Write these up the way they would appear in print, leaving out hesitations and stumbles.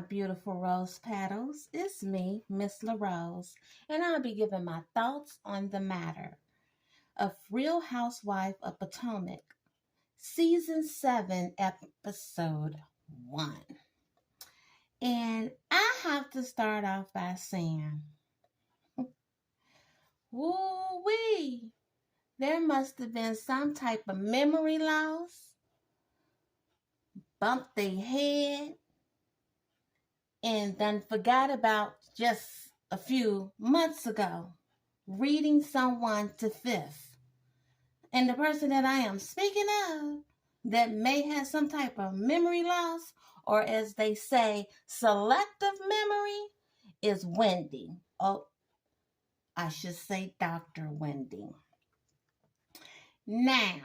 beautiful rose petals. It's me, Miss LaRose, and I'll be giving my thoughts on the matter of Real Housewife of Potomac, Season 7, Episode 1. And I have to start off by saying, woo-wee, there must have been some type of memory loss, bumped their head, and then forgot about just a few months ago reading someone to fifth. And the person that I am speaking of that may have some type of memory loss, or as they say, selective memory, is Wendy. Oh, I should say Dr. Wendy. Now,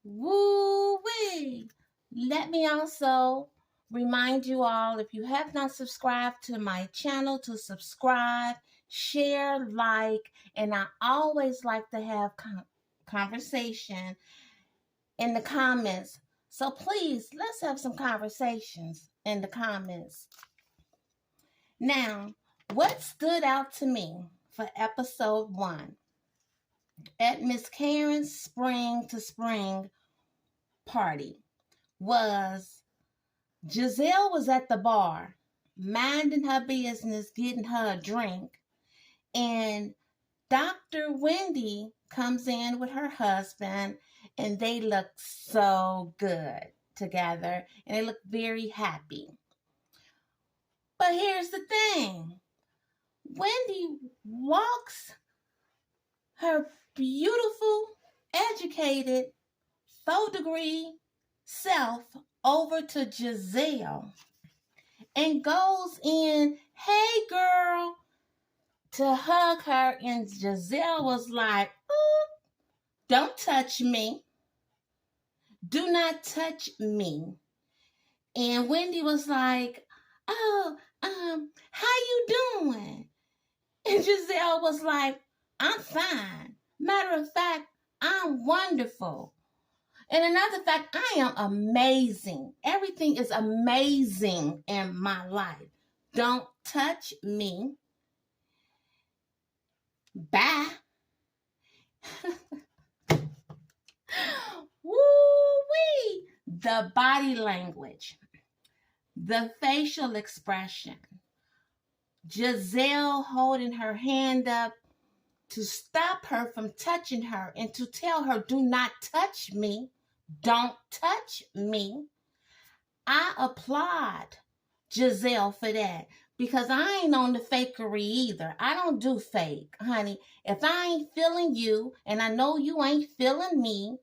woo-wee, let me also remind you all, if you have not subscribed to my channel, to subscribe, share, like, and I always like to have conversation in the comments. So please, let's have some conversations in the comments. Now, what stood out to me for episode 1 at Miss Karen's spring to spring party was Giselle was at the bar, minding her business, getting her a drink, and Dr. Wendy comes in with her husband, and they look so good together, and they look very happy. But here's the thing. Wendy walks her beautiful, educated, 4th-degree self over to Giselle and goes in, hey girl, to hug her, and Giselle was like, don't touch me. Do not touch me. And Wendy was like, oh, how you doing? And Giselle was like, I'm fine. Matter of fact, I'm wonderful. And another fact, I am amazing. Everything is amazing in my life. Don't touch me. Bye. Woo-wee. The body language, the facial expression, Giselle holding her hand up to stop her from touching her and to tell her, do not touch me. Don't touch me. I applaud Giselle for that, because I ain't on the fakery either. I don't do fake, honey. If I ain't feeling you, and I know you ain't feeling me,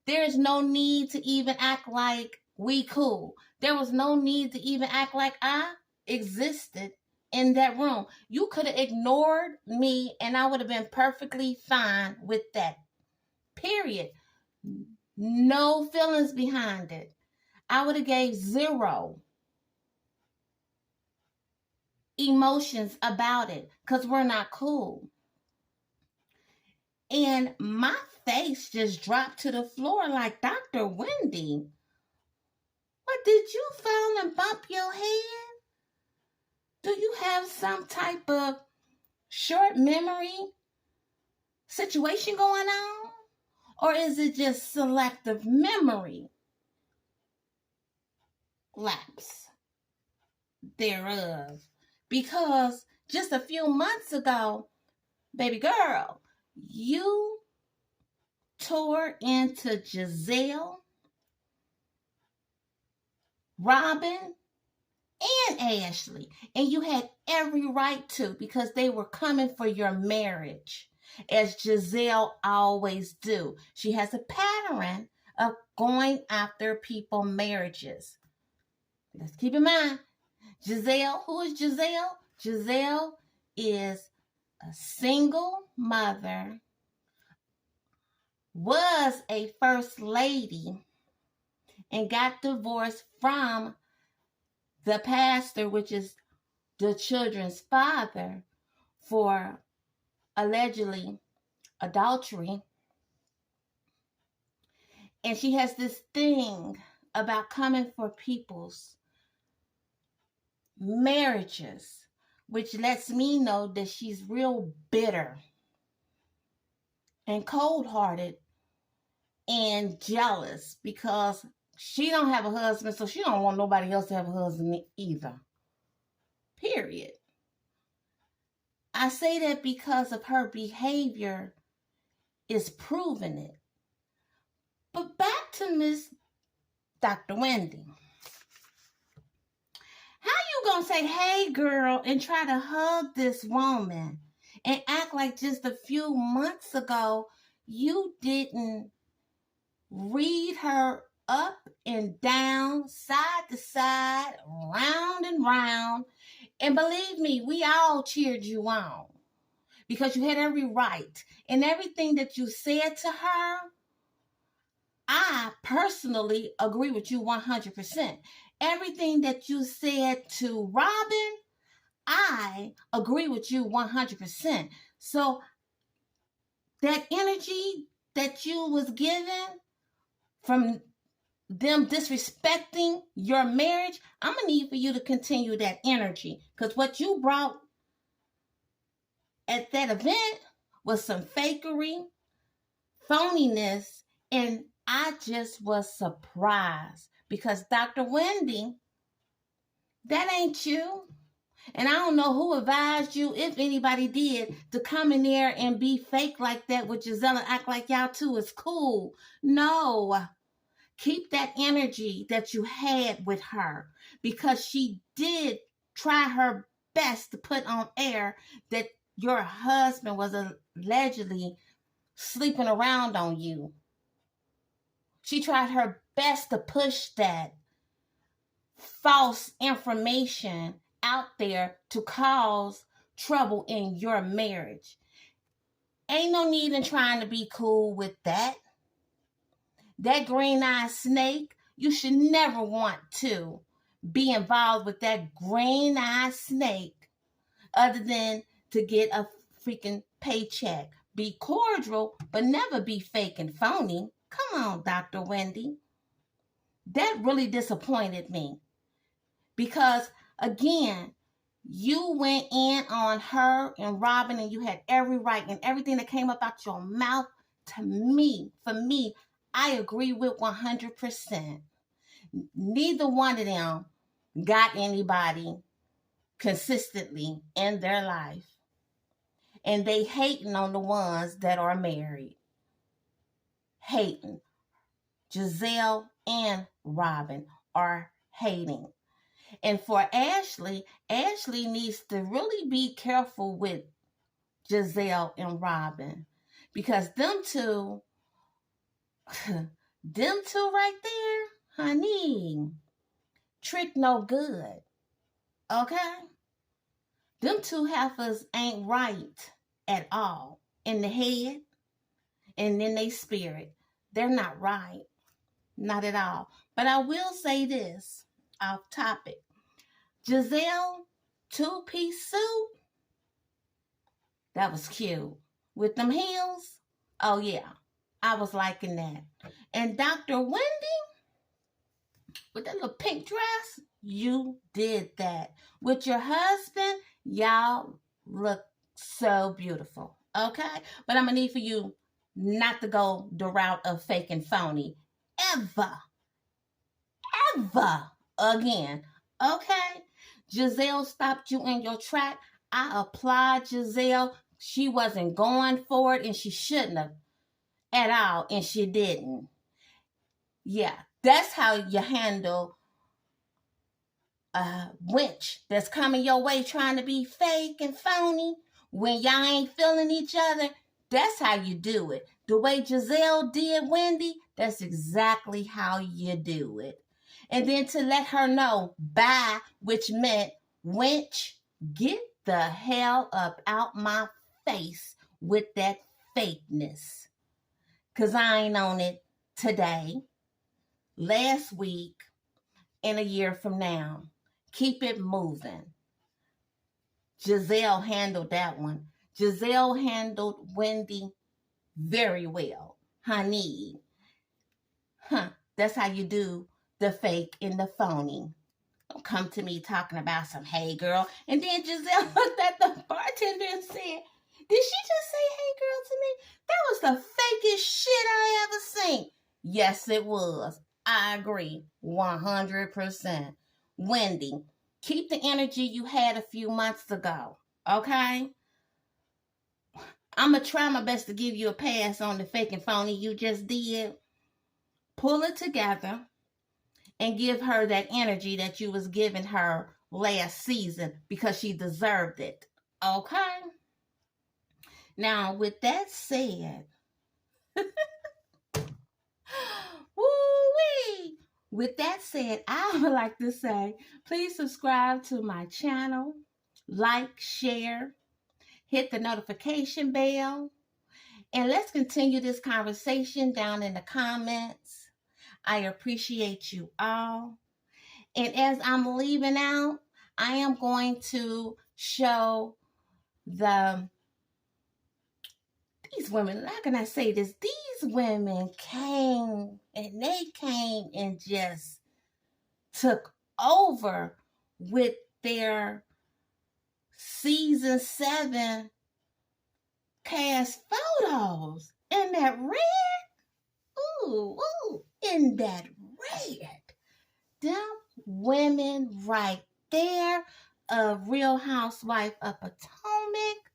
there's no need to even act like we cool. There was no need to even act like I existed in that room. You could have ignored me and I would have been perfectly fine with that. Period. No feelings behind it. I would have gave 0 emotions about it, because we're not cool. And my face just dropped to the floor like, Dr. Wendy, what, did you fall and bump your head? Do you have some type of short memory situation going on? Or is it just selective memory lapse thereof? Because just a few months ago, baby girl, you tore into Giselle, Robin, and Ashley. And you had every right to, because they were coming for your marriage, as Giselle always do. She has a pattern of going after people's marriages. Let's keep in mind, Giselle, who is Giselle? Giselle is a single mother, was a first lady, and got divorced from the pastor, which is the children's father, for allegedly adultery. And she has this thing about coming for people's marriages, which lets me know that she's real bitter and cold-hearted and jealous because she don't have a husband, so she don't want nobody else to have a husband either. Period. I say that because of her behavior is proving it. But back to Miss Dr. Wendy. How you gonna say, hey girl, and try to hug this woman and act like just a few months ago you didn't read her up and down, side to side, round and round. And believe me, we all cheered you on because you had every right. And everything that you said to her, I personally agree with you 100%. Everything that you said to Robin, I agree with you 100%. So that energy that you was given from them disrespecting your marriage, I'm going to need for you to continue that energy. Because what you brought at that event was some fakery, phoniness, and I just was surprised. Because Dr. Wendy, that ain't you. And I don't know who advised you, if anybody did, to come in there and be fake like that with Giselle and act like y'all two is cool. No. Keep that energy that you had with her because she did try her best to put on air that your husband was allegedly sleeping around on you. She tried her best to push that false information out there to cause trouble in your marriage. Ain't no need in trying to be cool with that. That green-eyed snake, you should never want to be involved with that green-eyed snake other than to get a freaking paycheck. Be cordial, but never be fake and phony. Come on, Dr. Wendy. That really disappointed me. Because, again, you went in on her and Robin and you had every right, and everything that came up out your mouth, to me, for me, I agree with 100%. Neither one of them got anybody consistently in their life. And they hating on the ones that are married. Hating. Giselle and Robin are hating. And for Ashley needs to really be careful with Giselle and Robin. Because them two right there, honey, trick no good. Okay? Them two heifers ain't right at all. In the head and in their spirit. They're not right. Not at all. But I will say this, off topic. Giselle, two-piece suit, that was cute. With them heels, oh yeah, I was liking that. And Dr. Wendy, with that little pink dress, you did that. With your husband, y'all look so beautiful, okay? But I'm going to need for you not to go the route of fake and phony ever again, okay? Giselle stopped you in your track. I applaud Giselle. She wasn't going for it, and she shouldn't have at all, and she didn't. Yeah, that's how you handle a winch that's coming your way trying to be fake and phony when y'all ain't feeling each other. That's how you do it. The way Giselle did Wendy, that's exactly how you do it. And then to let her know, bye, which meant, winch, get the hell up out my face with that fakeness. Because I ain't on it today, last week, and a year from now. Keep it moving. Giselle handled that one. Giselle handled Wendy very well. Honey. That's how you do the fake and the phony. Don't come to me talking about some hey girl. And then Giselle looked at the bartender and said, did she just say hey girl to me? That was the fakest shit I ever seen. Yes, it was. I agree 100%. Wendy, keep the energy you had a few months ago, okay? I'm going to try my best to give you a pass on the fake and phony you just did. Pull it together and give her that energy that you was giving her last season because she deserved it, okay? Now, with that said, woo-wee. With that said, I would like to say, please subscribe to my channel, like, share, hit the notification bell, and let's continue this conversation down in the comments. I appreciate you all. And as I'm leaving out, I am going to show these women, how can I say this? These women came and just took over with their season 7 cast photos. In that red, in that red. Them women right there, a Real Housewife of Potomac,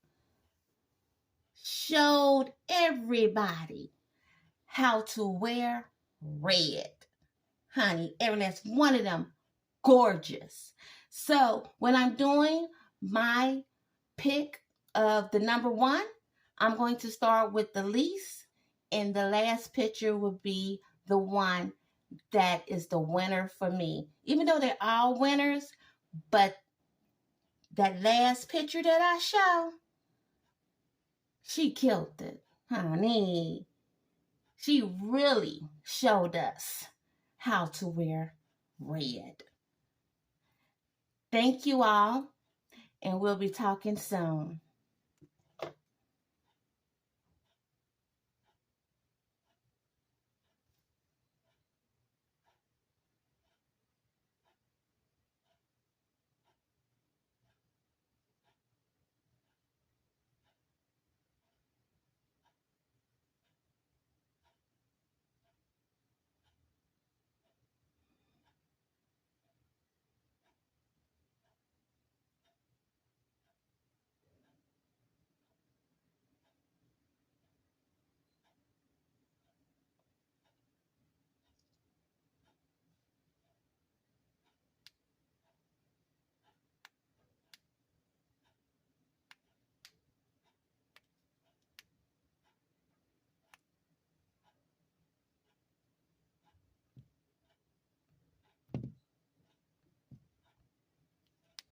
showed everybody how to wear red. Honey, every last one of them gorgeous. So when I'm doing my pick of the number 1, I'm going to start with the least, and the last picture will be the one that is the winner for me. Even though they're all winners, but that last picture that I show, she killed it, honey. She really showed us how to wear red. Thank you all, and we'll be talking soon.